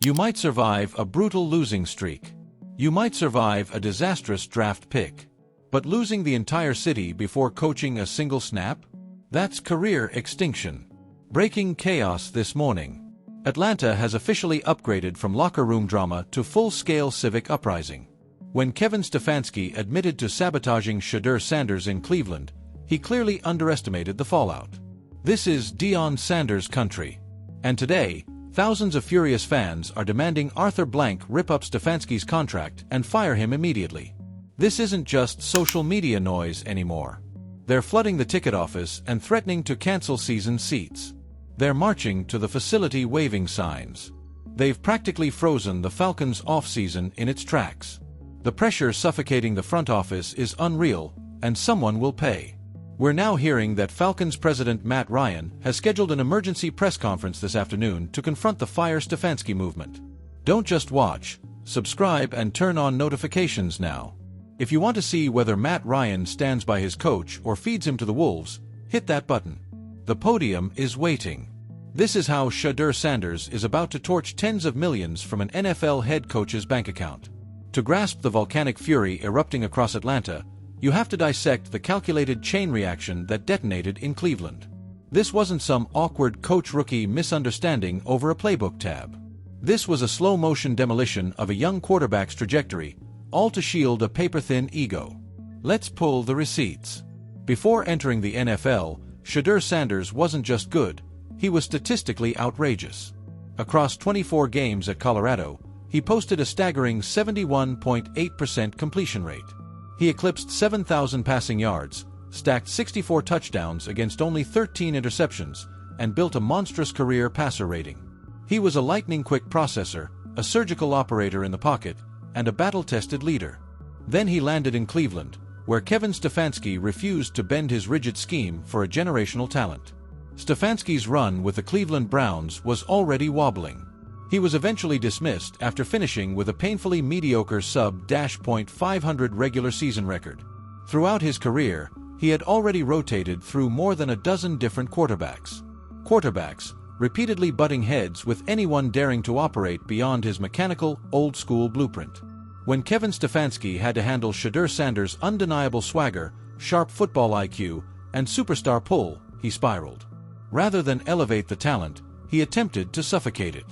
You might survive a brutal losing streak. You might survive a disastrous draft pick. But losing the entire city before coaching a single snap? That's career extinction. Breaking chaos this morning. Atlanta has officially upgraded from locker room drama to full-scale civic uprising. When Kevin Stefanski admitted to sabotaging Shedeur Sanders in Cleveland, he clearly underestimated the fallout. This is Deion Sanders' country. And today, thousands of furious fans are demanding Arthur Blank rip up Stefanski's contract and fire him immediately. This isn't just social media noise anymore. They're flooding the ticket office and threatening to cancel season seats. They're marching to the facility waving signs. They've practically frozen the Falcons' off-season in its tracks. The pressure suffocating the front office is unreal, and someone will pay. We're now hearing that Falcons president Matt Ryan has scheduled an emergency press conference this afternoon to confront the Fire Stefanski movement. Don't just watch, subscribe and turn on notifications now. If you want to see whether Matt Ryan stands by his coach or feeds him to the wolves, hit that button. The podium is waiting. This is how Shedeur Sanders is about to torch tens of millions from an NFL head coach's bank account. To grasp the volcanic fury erupting across Atlanta, you have to dissect the calculated chain reaction that detonated in Cleveland. This wasn't some awkward coach-rookie misunderstanding over a playbook tab. This was a slow-motion demolition of a young quarterback's trajectory, all to shield a paper-thin ego. Let's pull the receipts. Before entering the NFL, Shedeur Sanders wasn't just good, he was statistically outrageous. Across 24 games at Colorado, he posted a staggering 71.8% completion rate. He eclipsed 7,000 passing yards, stacked 64 touchdowns against only 13 interceptions, and built a monstrous career passer rating. He was a lightning-quick processor, a surgical operator in the pocket, and a battle-tested leader. Then he landed in Cleveland, where Kevin Stefanski refused to bend his rigid scheme for a generational talent. Stefanski's run with the Cleveland Browns was already wobbling. He was eventually dismissed after finishing with a painfully mediocre sub-.500 regular season record. Throughout his career, he had already rotated through more than a dozen different quarterbacks. Repeatedly butting heads with anyone daring to operate beyond his mechanical, old-school blueprint. When Kevin Stefanski had to handle Shedeur Sanders' undeniable swagger, sharp football IQ, and superstar pull, he spiraled. Rather than elevate the talent, he attempted to suffocate it.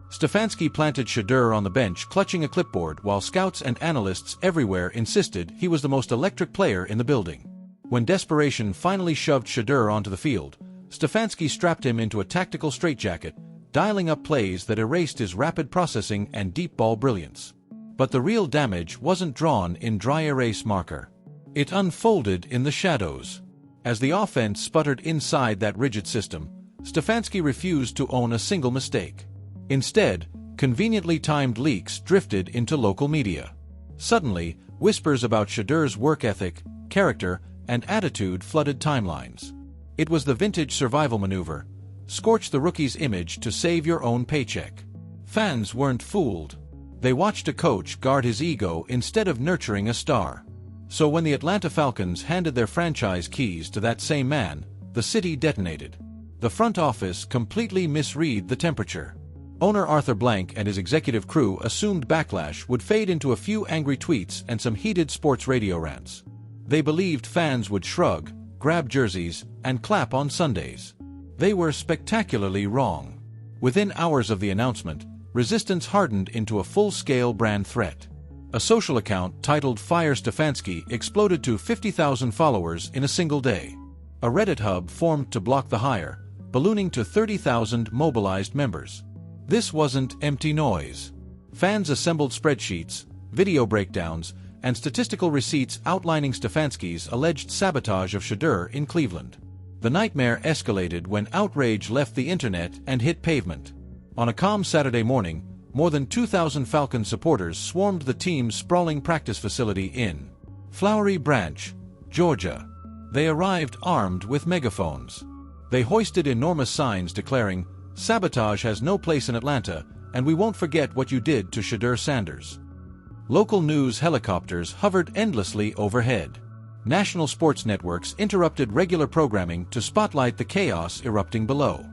Stefanski planted Shedeur on the bench clutching a clipboard while scouts and analysts everywhere insisted he was the most electric player in the building. When desperation finally shoved Shedeur onto the field, Stefanski strapped him into a tactical straitjacket, dialing up plays that erased his rapid processing and deep ball brilliance. But the real damage wasn't drawn in dry erase marker. It unfolded in the shadows. As the offense sputtered inside that rigid system, Stefanski refused to own a single mistake. Instead, conveniently timed leaks drifted into local media. Suddenly, whispers about Shedeur's work ethic, character, and attitude flooded timelines. It was the vintage survival maneuver: scorch the rookie's image to save your own paycheck. Fans weren't fooled. They watched a coach guard his ego instead of nurturing a star. So when the Atlanta Falcons handed their franchise keys to that same man, the city detonated. The front office completely misread the temperature. Owner Arthur Blank and his executive crew assumed backlash would fade into a few angry tweets and some heated sports radio rants. They believed fans would shrug, grab jerseys, and clap on Sundays. They were spectacularly wrong. Within hours of the announcement, resistance hardened into a full-scale brand threat. A social account titled Fire Stefanski exploded to 50,000 followers in a single day. A Reddit hub formed to block the hire, ballooning to 30,000 mobilized members. This wasn't empty noise. Fans assembled spreadsheets, video breakdowns, and statistical receipts outlining Stefanski's alleged sabotage of Shedeur in Cleveland. The nightmare escalated when outrage left the internet and hit pavement. On a calm Saturday morning, more than 2,000 Falcon supporters swarmed the team's sprawling practice facility in Flowery Branch, Georgia. They arrived armed with megaphones. They hoisted enormous signs declaring, "Sabotage has no place in Atlanta, and we won't forget what you did to Shedeur Sanders." Local news helicopters hovered endlessly overhead. National sports networks interrupted regular programming to spotlight the chaos erupting below.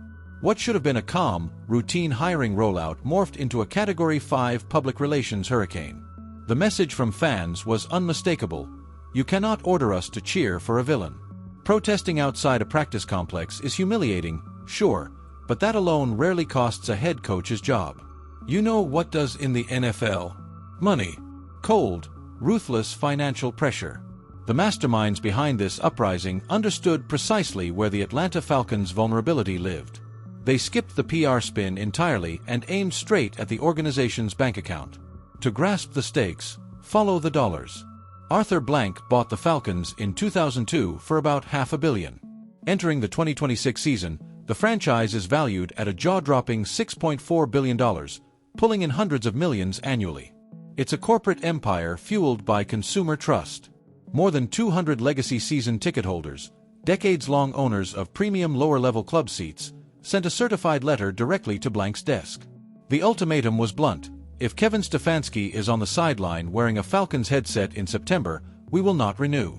What should have been a calm, routine hiring rollout morphed into a Category 5 public relations hurricane. The message from fans was unmistakable: you cannot order us to cheer for a villain. Protesting outside a practice complex is humiliating, sure, but that alone rarely costs a head coach's job. You know what does in the NFL? Money. Cold, ruthless financial pressure. The masterminds behind this uprising understood precisely where the Atlanta Falcons' vulnerability lived. They skipped the PR spin entirely and aimed straight at the organization's bank account. To grasp the stakes, follow the dollars. Arthur Blank bought the Falcons in 2002 for about $500 million. Entering the 2026 season, the franchise is valued at a jaw-dropping $6.4 billion, pulling in hundreds of millions annually. It's a corporate empire fueled by consumer trust. More than 200 legacy season ticket holders, decades-long owners of premium lower-level club seats, sent a certified letter directly to Blank's desk. The ultimatum was blunt: if Kevin Stefanski is on the sideline wearing a Falcons headset in September, we will not renew.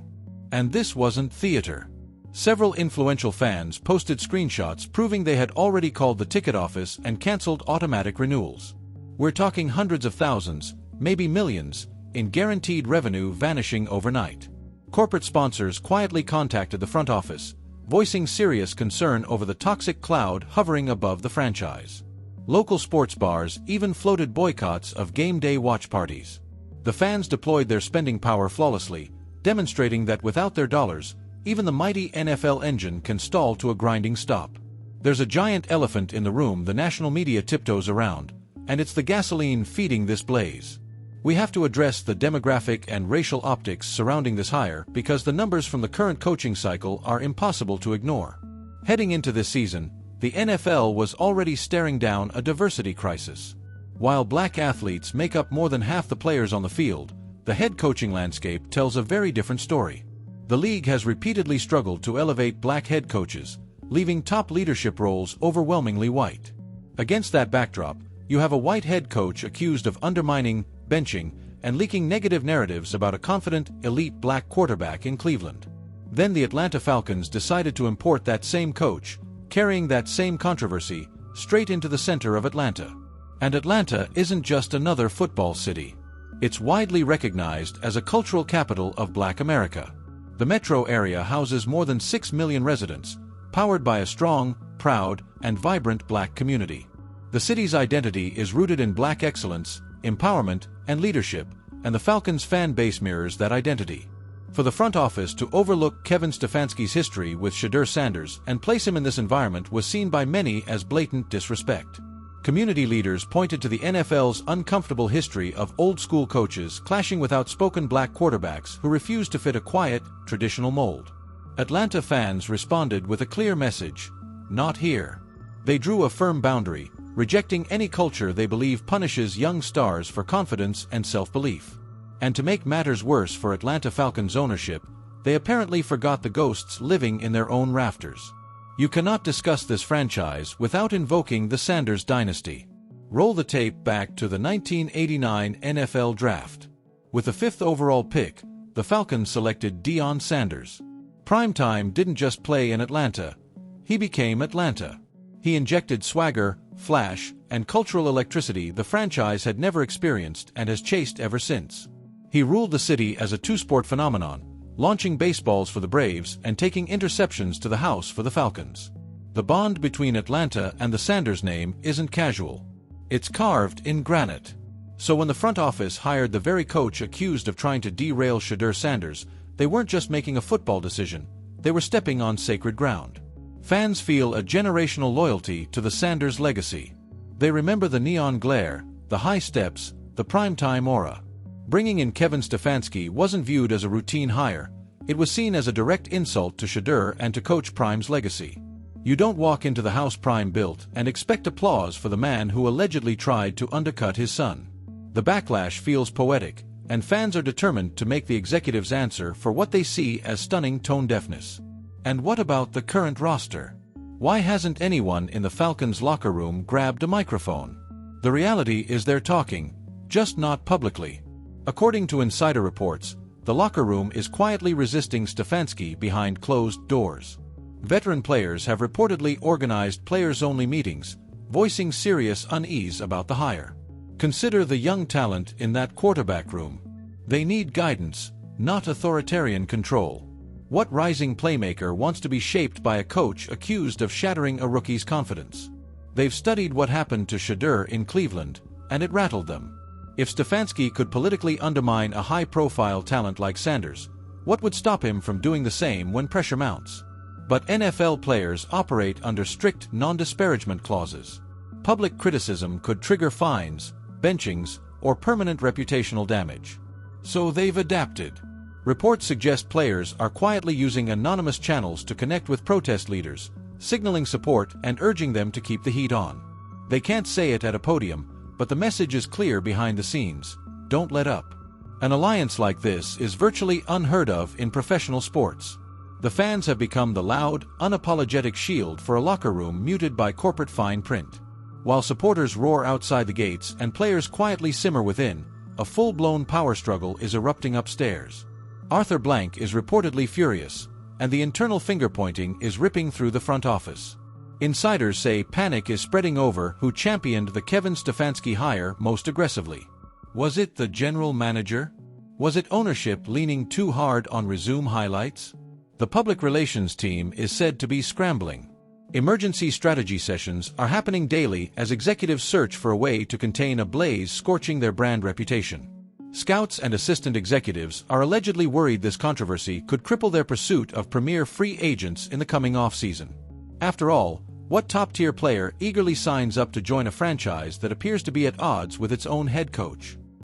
And this wasn't theater. Several influential fans posted screenshots proving they had already called the ticket office and canceled automatic renewals. We're talking hundreds of thousands, maybe millions, in guaranteed revenue vanishing overnight. Corporate sponsors quietly contacted the front office, voicing serious concern over the toxic cloud hovering above the franchise. Local sports bars even floated boycotts of game day watch parties. The fans deployed their spending power flawlessly, demonstrating that without their dollars, even the mighty NFL engine can stall to a grinding stop. There's a giant elephant in the room the national media tiptoes around, and it's the gasoline feeding this blaze. We have to address the demographic and racial optics surrounding this hire because the numbers from the current coaching cycle are impossible to ignore. Heading into this season, the NFL was already staring down a diversity crisis. While black athletes make up more than half the players on the field, the head coaching landscape tells a very different story. The league has repeatedly struggled to elevate black head coaches, leaving top leadership roles overwhelmingly white. Against that backdrop, you have a white head coach accused of undermining, benching, and leaking negative narratives about a confident, elite black quarterback in Cleveland. Then the Atlanta Falcons decided to import that same coach, carrying that same controversy, straight into the center of Atlanta. And Atlanta isn't just another football city. It's widely recognized as a cultural capital of Black America. The metro area houses more than 6 million residents, powered by a strong, proud, and vibrant black community. The city's identity is rooted in black excellence, empowerment, and leadership, and the Falcons' fan base mirrors that identity. For the front office to overlook Kevin Stefanski's history with Shedeur Sanders and place him in this environment was seen by many as blatant disrespect. Community leaders pointed to the NFL's uncomfortable history of old-school coaches clashing with outspoken black quarterbacks who refused to fit a quiet, traditional mold. Atlanta fans responded with a clear message: not here. They drew a firm boundary, rejecting any culture they believe punishes young stars for confidence and self-belief. And to make matters worse for Atlanta Falcons ownership, they apparently forgot the ghosts living in their own rafters. You cannot discuss this franchise without invoking the Sanders dynasty. Roll the tape back to the 1989 NFL Draft. With the 5th overall pick, the Falcons selected Deion Sanders. Primetime didn't just play in Atlanta. He became Atlanta. He injected swagger, flash, and cultural electricity the franchise had never experienced and has chased ever since. He ruled the city as a two-sport phenomenon, launching baseballs for the Braves and taking interceptions to the house for the Falcons. The bond between Atlanta and the Sanders name isn't casual. It's carved in granite. So when the front office hired the very coach accused of trying to derail Shedeur Sanders, they weren't just making a football decision, they were stepping on sacred ground. Fans feel a generational loyalty to the Sanders legacy. They remember the neon glare, the high steps, the primetime aura. Bringing in Kevin Stefanski wasn't viewed as a routine hire. It was seen as a direct insult to Shedeur and to Coach Prime's legacy. You don't walk into the house Prime built and expect applause for the man who allegedly tried to undercut his son. The backlash feels poetic, and fans are determined to make the executives answer for what they see as stunning tone deafness. And what about the current roster? Why hasn't anyone in the Falcons locker room grabbed a microphone? The reality is they're talking, just not publicly. According to insider reports, the locker room is quietly resisting Stefanski behind closed doors. Veteran players have reportedly organized players-only meetings, voicing serious unease about the hire. Consider the young talent in that quarterback room. They need guidance, not authoritarian control. What rising playmaker wants to be shaped by a coach accused of shattering a rookie's confidence? They've studied what happened to Shadur in Cleveland, and it rattled them. If Stefanski could politically undermine a high-profile talent like Sanders, what would stop him from doing the same when pressure mounts? But NFL players operate under strict non-disparagement clauses. Public criticism could trigger fines, benchings, or permanent reputational damage. So they've adapted. Reports suggest players are quietly using anonymous channels to connect with protest leaders, signaling support and urging them to keep the heat on. They can't say it at a podium, but the message is clear behind the scenes: don't let up. An alliance like this is virtually unheard of in professional sports. The fans have become the loud, unapologetic shield for a locker room muted by corporate fine print. While supporters roar outside the gates and players quietly simmer within, a full-blown power struggle is erupting upstairs. Arthur Blank is reportedly furious, and the internal finger-pointing is ripping through the front office. Insiders say panic is spreading over who championed the Kevin Stefanski hire most aggressively. Was it the general manager? Was it ownership leaning too hard on resume highlights? The public relations team is said to be scrambling. Emergency strategy sessions are happening daily as executives search for a way to contain a blaze scorching their brand reputation. Scouts and assistant executives are allegedly worried this controversy could cripple their pursuit of premier free agents in the coming offseason. After all, what top-tier player eagerly signs up to join a franchise that appears to be at odds with its own head coach?